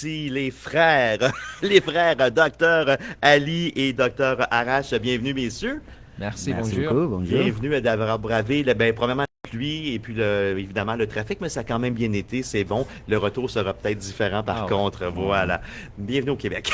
Voici les frères, les frères Docteur Ali et Docteur Arash. Bienvenue, messieurs. Merci, Merci bonjour. beaucoup, bonjour. Bienvenue d'avoir bravé, premièrement, la pluie et puis évidemment le trafic, mais ça a quand même bien été, c'est bon. Le retour sera peut-être différent par contre, voilà. Bienvenue au Québec.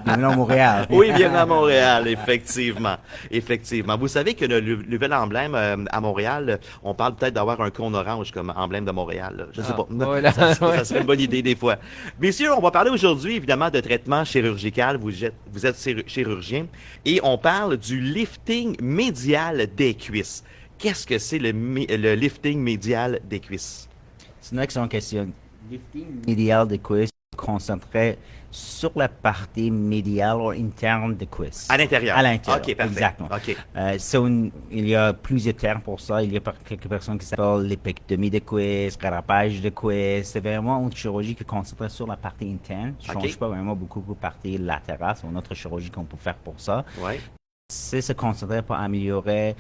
Bienvenue à Montréal. Oui, bienvenue à Montréal, effectivement. Effectivement. Vous savez que le nouvel emblème à Montréal, on parle peut-être d'avoir un cône orange comme emblème de Montréal, là. Je sais pas. Voilà. Ça serait une bonne idée des fois. Messieurs, on va parler aujourd'hui évidemment de traitement chirurgical. Vous êtes chirurgien et on parle du lifting médial des cuisses. Qu'est-ce que c'est le lifting médial des cuisses? C'est une excellente question. Lifting médial de cuisse concentrait sur la partie médiale ou interne de cuisse. À l'intérieur. À l'intérieur. OK, parfait. Exactement. OK. Il y a plusieurs termes pour ça. Il y a quelques personnes qui s'appellent l'épectomie de cuisse, carapage de cuisse. C'est vraiment une chirurgie qui concentre sur la partie interne. Je ne change pas vraiment beaucoup pour la partie latérale. C'est une autre chirurgie qu'on peut faire pour ça. Ouais. C'est se concentrer pour améliorer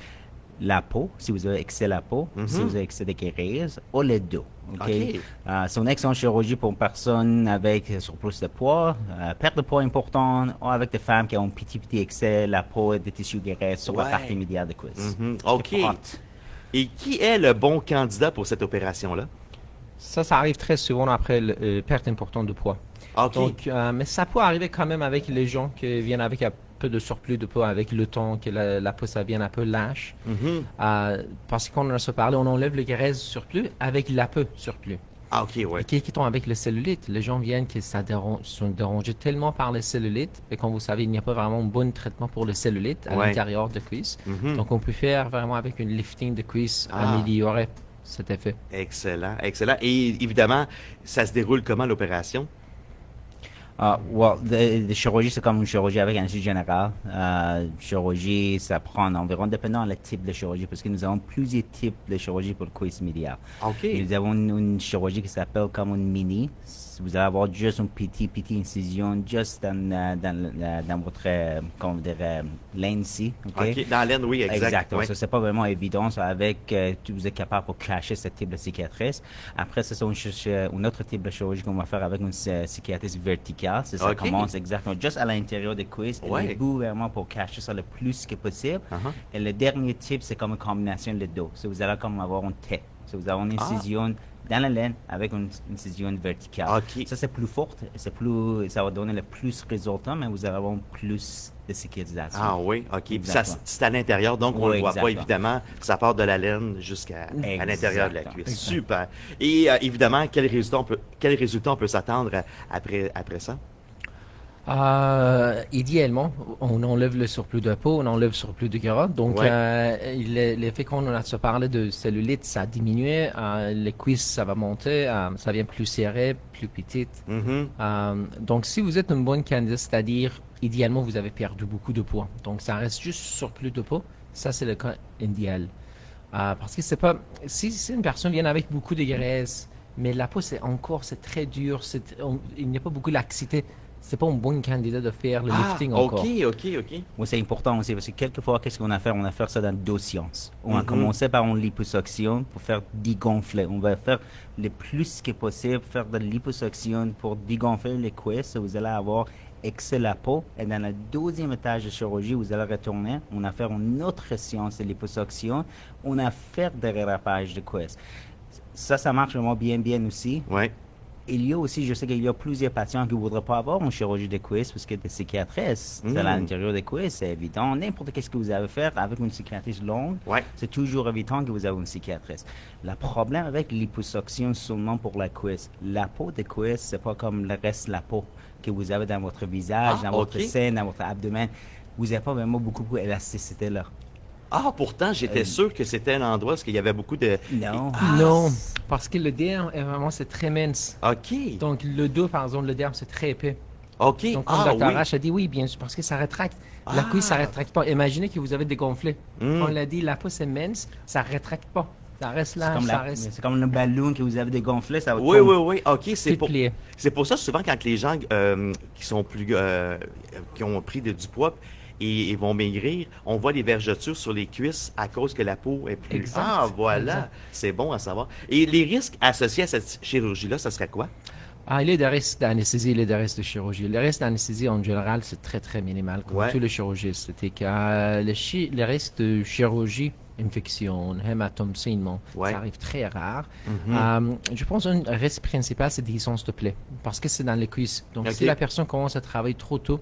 la peau, si vous avez excès de la peau, si vous avez excès de graisse, ou le dos. Okay? C'est une excellente chirurgie pour une personne avec surplus de poids, perte de poids importante, ou avec des femmes qui ont un petit excès de la peau et des tissus graisseux sur la partie médiale de cuisse. OK. Et qui est le bon candidat pour cette opération-là? Ça arrive très souvent après la perte importante de poids. OK. Donc, mais ça peut arriver quand même avec les gens qui viennent avec un peu de surplus de poids, avec le temps que la peau ça vient un peu lâche. Parce qu'on en a parlé, on enlève le graisse surplus avec la peau surplus. Ah, OK, ouais. Et qui sont avec le cellulite. Les gens viennent qui sont dérangés tellement par le cellulite, et comme vous savez, il n'y a pas vraiment un bon traitement pour le cellulite à l'intérieur de cuisse. Donc, on peut faire vraiment avec une lifting de cuisse, améliorer cet effet. Excellent, excellent. Et évidemment, ça se déroule comment l'opération? La chirurgie, c'est comme une chirurgie avec anesthésie générale. Chirurgie, ça prend environ, dépendant du type de chirurgie, parce que nous avons plusieurs types de chirurgie pour le cuisse médial. OK. Nous avons une chirurgie qui s'appelle comme une mini. Vous allez avoir juste une petite incision, juste dans votre, comment dire, laine ici. OK, dans la laine, oui, exact. Exactement. Ouais. Ça, c'est pas vraiment évident. Ça, avec, vous êtes capable de cacher ce type de cicatrice. Après, c'est un autre type de chirurgie qu'on va faire avec une cicatrice verticale. Ça commence exactement juste à l'intérieur des cuisses. Et le bout vraiment pour cacher ça le plus que possible. Et le dernier type, c'est comme une combinaison de dos. Vous allez comme avoir une tête. Vous avez une incision dans la laine avec une incision verticale. OK. Ça, c'est plus forte. Ça va donner le plus résultat, mais vous allez avoir plus de cicatrisation. Ah oui, OK. C'est à l'intérieur, donc on ne le voit pas, évidemment. Ça part de la laine jusqu'à l'intérieur de la cuisse. Super. Et évidemment, quel résultat on peut s'attendre après ça? Idéalement, on enlève le surplus de peau, on enlève le surplus de gras. Donc, l'effet qu'on a se parlé de cellulite, ça a diminué. Les cuisses, ça va monter. Ça devient plus serré, plus petite. Donc, si vous êtes une bonne candidate, c'est-à-dire, idéalement, vous avez perdu beaucoup de poids. Donc, ça reste juste surplus de peau. Ça, c'est le cas idéal. Parce que c'est pas... Si une personne vient avec beaucoup de graisse, mais la peau, c'est très dur. Il n'y a pas beaucoup de laxité. C'est pas un bon candidat de faire le lifting encore. OK. Oui, c'est important aussi parce que quelquefois, qu'est-ce qu'on a fait? On a fait ça dans deux sciences. On a commencé par une liposuction pour faire dégonfler. On va faire le plus que possible, faire de la liposuction pour dégonfler les cuisses. Vous allez avoir excès la peau. Et dans le deuxième étage de chirurgie, vous allez retourner. On a fait une autre science de liposuction. On a fait des dérapages de cuisses. Ça marche vraiment bien aussi. Ouais. Il y a aussi, je sais qu'il y a plusieurs patients qui ne voudraient pas avoir une chirurgie de cuisse parce que des cicatrices à l'intérieur des cuisses, c'est évident. N'importe qu'est-ce que vous avez fait avec une cicatrice longue, c'est toujours évident que vous avez une cicatrice. Le problème avec l'hyposuction seulement pour la cuisse, la peau de cuisse, c'est pas comme le reste de la peau que vous avez dans votre visage, dans votre sein, dans votre abdomen. Vous n'avez pas vraiment beaucoup d'élasticité là. Pourtant, j'étais sûr que c'était un endroit où il y avait beaucoup de... Non, parce que le derme, vraiment, c'est très mince. OK. Donc, le dos, par exemple, le derme, c'est très épais. OK. Donc, comme Dr. Arash a dit, oui, bien sûr, parce que ça rétracte. La cuisse, ça ne rétracte pas. Imaginez que vous avez dégonflé. On l'a dit, la peau, c'est mince, ça ne rétracte pas. Ça reste là, c'est comme le ballon que vous avez dégonflé, ça va Oui. OK, c'est pour ça, souvent, quand les gens qui ont pris du poids et vont maigrir, on voit des vergetures sur les cuisses à cause que la peau est plus... Voilà, c'est bon à savoir. Et les risques associés à cette chirurgie-là, ça serait quoi? Il y a des risques d'anesthésie, il y a des risques de chirurgie. Les risques d'anesthésie, en général, c'est très, très minimal, comme tous les chirurgies esthétiques. Les risques de chirurgie, infection, hématome, saignement, ça arrive très rare. Je pense qu'un risque principal, c'est déhiscence de plaie, parce que c'est dans les cuisses. Donc, si la personne commence à travailler trop tôt,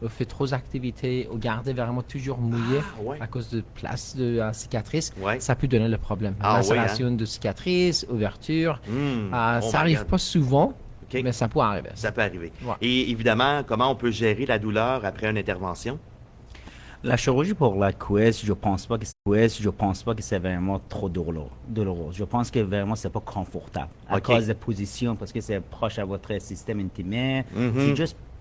fait trop d'activités, ou garder vraiment toujours mouillé à cause de place de cicatrice, ça peut donner le problème. Macération de cicatrice, ouverture, ça arrive pas souvent, mais ça peut arriver. Ça peut arriver. Et évidemment, comment on peut gérer la douleur après une intervention? La chirurgie pour la cuisse, je pense pas que c'est vraiment trop douloureux. Je pense que vraiment c'est pas confortable à cause de position, parce que c'est proche à votre système intime.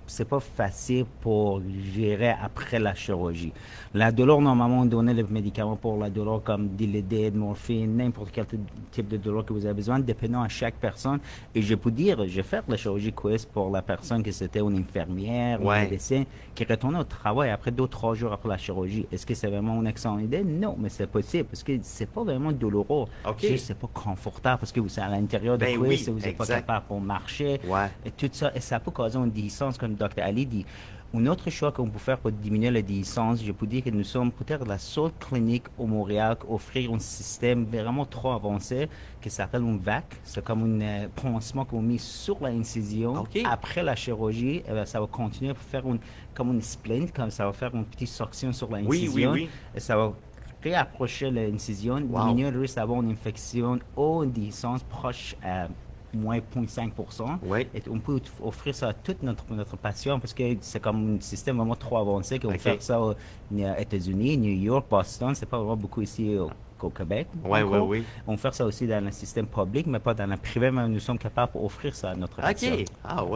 C'est pas facile pour gérer après la chirurgie. La douleur, normalement, on donne les médicaments pour la douleur comme Dilaudid, morphine, n'importe quel type de douleur que vous avez besoin, dépendant à chaque personne. Et je peux dire, je vais faire la chirurgie cuisse pour la personne qui c'était une infirmière ou un médecin qui retourne au travail après 2-3 jours après la chirurgie. Est-ce que c'est vraiment une excellente idée? Non, mais c'est possible parce que c'est pas vraiment douloureux. C'est pas confortable parce que vous êtes à l'intérieur de cuisse et vous n'êtes pas capable pour marcher. Et tout ça, et ça peut causer une déhiscence, comme Dr. Ali dit. Une autre chose qu'on peut faire pour diminuer la déhiscence, je peux dire que nous sommes peut-être la seule clinique au Montréal qui offre un système vraiment trop avancé qui s'appelle un VAC. C'est comme un pansement qu'on met sur l'incision. Après la chirurgie, ça va continuer pour faire comme une splint, comme ça va faire une petite suction sur l'incision. Et ça va réapprocher l'incision, diminuer le risque d'avoir une infection ou une déhiscence proche à moins 0,5%. Et on peut offrir ça à tous notre patient parce que c'est comme un système vraiment trop avancé qu'on fait ça aux États-Unis, New York, Boston. C'est pas vraiment beaucoup ici au Québec. On fait ça aussi dans le système public, mais pas dans le privé, mais nous sommes capables d'offrir ça à notre patient.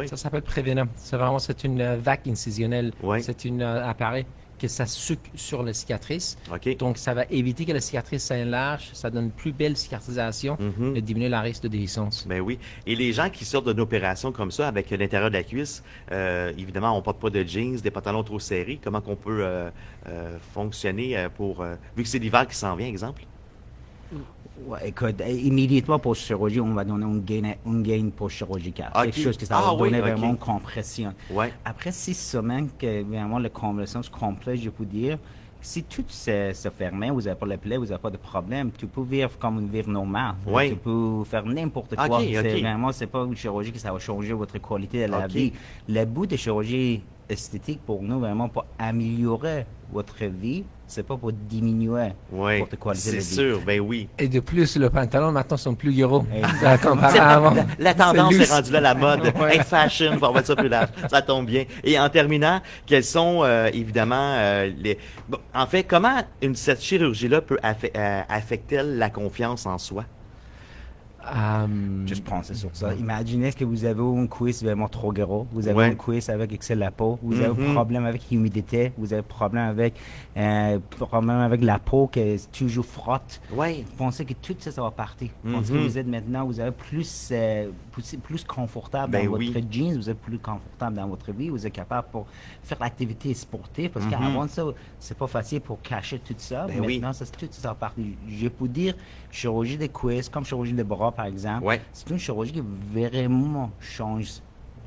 Ça s'appelle Prévenam. C'est une vague incisionnelle. C'est un appareil que ça sucre sur la cicatrice. Donc, ça va éviter que la cicatrice s'enlarge, ça donne une plus belle cicatrisation et diminue le risque de déhiscence. Ben oui. Et les gens qui sortent d'une opération comme ça, avec l'intérieur de la cuisse, évidemment, on ne porte pas de jeans, des pantalons trop serrés. Comment qu'on peut fonctionner vu que c'est l'hiver qui s'en vient, exemple? Écoute, immédiatement pour chirurgie, on va donner un gain pour chirurgical. Quelque chose que ça va donner vraiment une compression. Après 6 semaines, que vraiment la compression complète, je peux dire, si tout se ferme, vous n'avez pas de plaie, vous n'avez pas de problème, tu peux vivre comme une vie normale. Tu peux faire n'importe quoi. Vraiment, c'est pas une chirurgie que ça va changer votre qualité de la vie. Le but de chirurgie esthétique pour nous, vraiment pour améliorer votre vie, c'est pas pour diminuer votre qualité de vie. C'est sûr, ben oui. Et de plus, le pantalon maintenant sont plus gros. La tendance est rendue là, la mode. Être fashion, on va mettre ça plus large. Ça tombe bien. Et en terminant, quels sont évidemment en fait, comment cette chirurgie-là peut affecter la confiance en soi? Juste penser sur ça. Imaginez que vous avez une cuisse vraiment trop gros, vous avez une cuisse avec excès de la peau, vous avez un problème avec l'humidité, vous avez un problème avec la peau qui est toujours frotte. Pensez que tout ça va partir. Pensez que vous êtes maintenant, vous êtes plus confortable dans votre jeans, vous êtes plus confortable dans votre vie, vous êtes capable pour faire l'activité sportive, parce qu'avant ça, c'est pas facile pour cacher tout ça. Maintenant, tout ça va partir. Je peux dire, chirurgie de cuisse, comme chirurgie de bras, par exemple, c'est une chirurgie qui vraiment change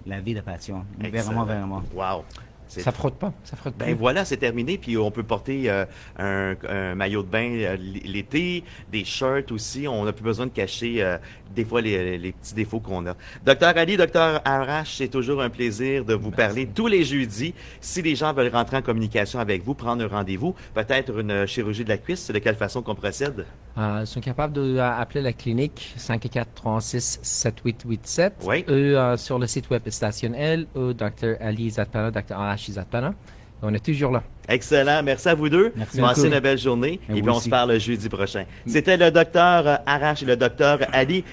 la vie de patient. Vraiment. Wow. Ça frotte pas. Ben voilà, c'est terminé. Puis on peut porter un maillot de bain l'été, des shirts aussi. On n'a plus besoin de cacher des fois les petits défauts qu'on a. Docteur Ali, Docteur Arash, c'est toujours un plaisir de vous parler tous les jeudis. Si les gens veulent rentrer en communication avec vous, prendre un rendez-vous, peut-être une chirurgie de la cuisse, c'est de quelle façon qu'on procède? Ils sont capables d'appeler la clinique 514-36-7887 ou sur le site web Station L ou Dr. Ali Zatpana, Dr. Arash Zatpana. On est toujours là. Excellent. Merci à vous deux. Passez une belle journée. Et puis on se parle jeudi prochain. C'était le docteur Arash et le docteur Ali.